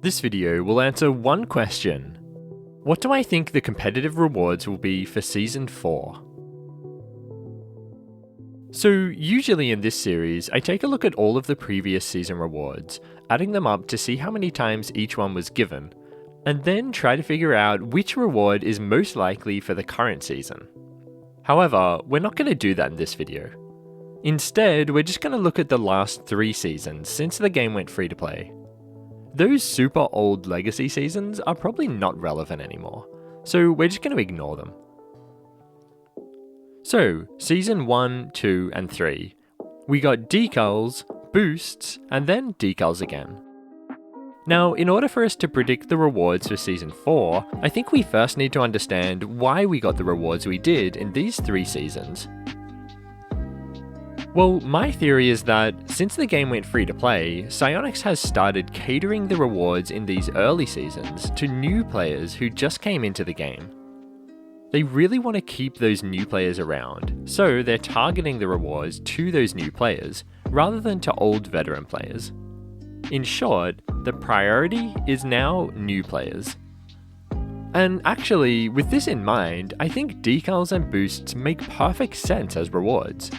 This video will answer one question. What do I think the competitive rewards will be for Season 4? So usually in this series, I take a look at all of the previous season rewards, adding them up to see how many times each one was given, and then try to figure out which reward is most likely for the current season. However, we're not going to do that in this video. Instead, we're just going to look at the last 3 seasons since the game went free to play. Those super old legacy seasons are probably not relevant anymore, so we're just going to ignore them. So, Season 1, 2, and 3. We got decals, boosts, and then decals again. Now, in order for us to predict the rewards for Season 4, I think we first need to understand why we got the rewards we did in these 3 seasons. Well, my theory is that since the game went free to play, Psyonix has started catering the rewards in these early seasons to new players who just came into the game. They really want to keep those new players around, so they're targeting the rewards to those new players rather than to old veteran players. In short, the priority is now new players. And actually, with this in mind, I think decals and boosts make perfect sense as rewards.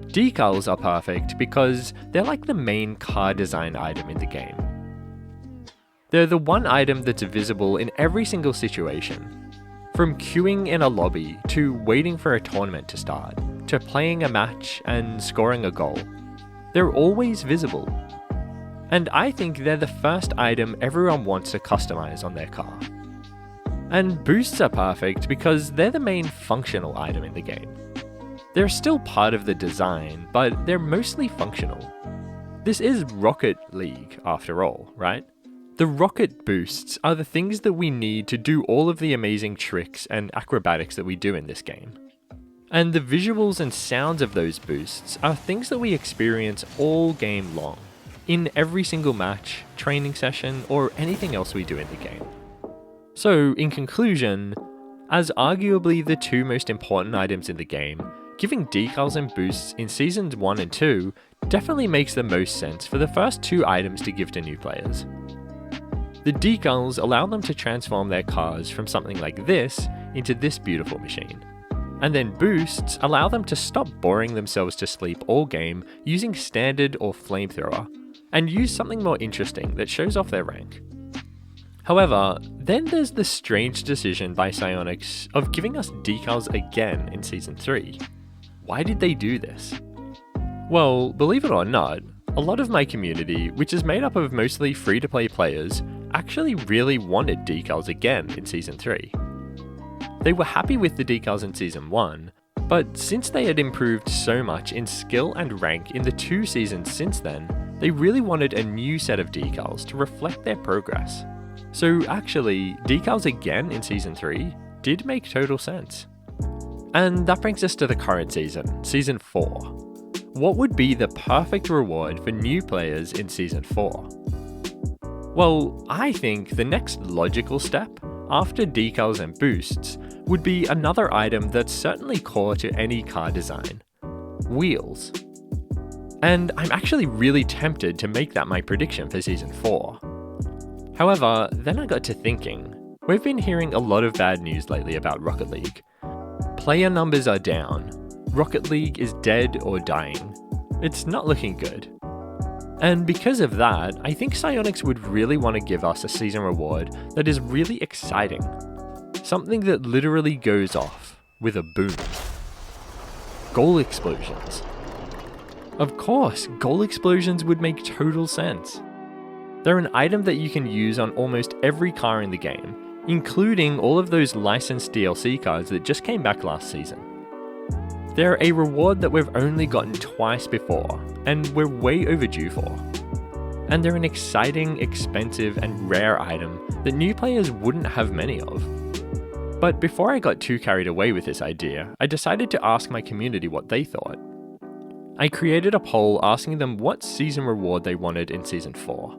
Decals are perfect because they're like the main car design item in the game. They're the one item that's visible in every single situation. From queuing in a lobby, to waiting for a tournament to start, to playing a match and scoring a goal. They're always visible. And I think they're the first item everyone wants to customize on their car. And boosts are perfect because they're the main functional item in the game. They're still part of the design, but they're mostly functional. This is Rocket League, after all, right? The rocket boosts are the things that we need to do all of the amazing tricks and acrobatics that we do in this game. And the visuals and sounds of those boosts are things that we experience all game long, in every single match, training session, or anything else we do in the game. So, in conclusion, as arguably the 2 most important items in the game, giving decals and boosts in Seasons 1 and 2 definitely makes the most sense for the first 2 items to give to new players. The decals allow them to transform their cars from something like this into this beautiful machine. And then boosts allow them to stop boring themselves to sleep all game using standard or flamethrower, and use something more interesting that shows off their rank. However, then there's the strange decision by Psyonix of giving us decals again in Season 3. Why did they do this? Well, believe it or not, a lot of my community, which is made up of mostly free-to-play players, actually really wanted decals again in Season 3. They were happy with the decals in Season 1, but since they had improved so much in skill and rank in the 2 seasons since then, they really wanted a new set of decals to reflect their progress. So actually, decals again in Season 3 did make total sense. And that brings us to the current season, Season 4. What would be the perfect reward for new players in Season 4? Well, I think the next logical step, after decals and boosts, would be another item that's certainly core to any car design: wheels. And I'm actually really tempted to make that my prediction for Season 4. However, then I got to thinking, we've been hearing a lot of bad news lately about Rocket League. Player numbers are down, Rocket League is dead or dying. It's not looking good. And because of that, I think Psyonix would really want to give us a season reward that is really exciting. Something that literally goes off with a boom. Goal explosions. Of course, goal explosions would make total sense. They're an item that you can use on almost every car in the game, including all of those licensed DLC cards that just came back last season. They're a reward that we've only gotten twice before, and we're way overdue for. And they're an exciting, expensive, and rare item that new players wouldn't have many of. But before I got too carried away with this idea, I decided to ask my community what they thought. I created a poll asking them what season reward they wanted in Season 4.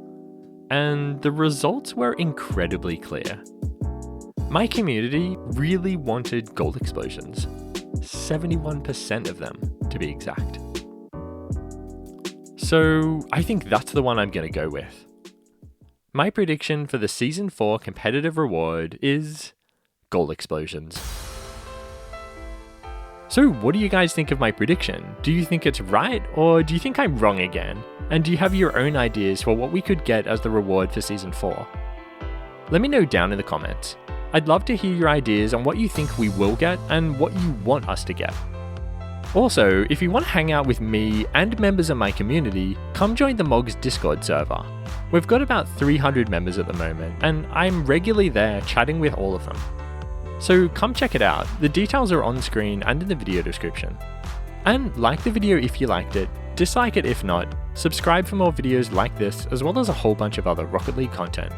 And the results were incredibly clear. My community really wanted gold explosions. 71% of them, to be exact. So I think that's the one I'm going to go with. My prediction for the Season 4 competitive reward is goal explosions. So what do you guys think of my prediction? Do you think it's right, or do you think I'm wrong again? And do you have your own ideas for what we could get as the reward for Season 4? Let me know down in the comments. I'd love to hear your ideas on what you think we will get and what you want us to get. Also, if you want to hang out with me and members of my community, come join the Mogz Discord server. We've got about 300 members at the moment, and I'm regularly there chatting with all of them. So come check it out, the details are on screen and in the video description. And like the video if you liked it, dislike it if not, subscribe for more videos like this as well as a whole bunch of other Rocket League content.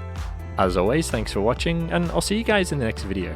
As always, thanks for watching, and I'll see you guys in the next video.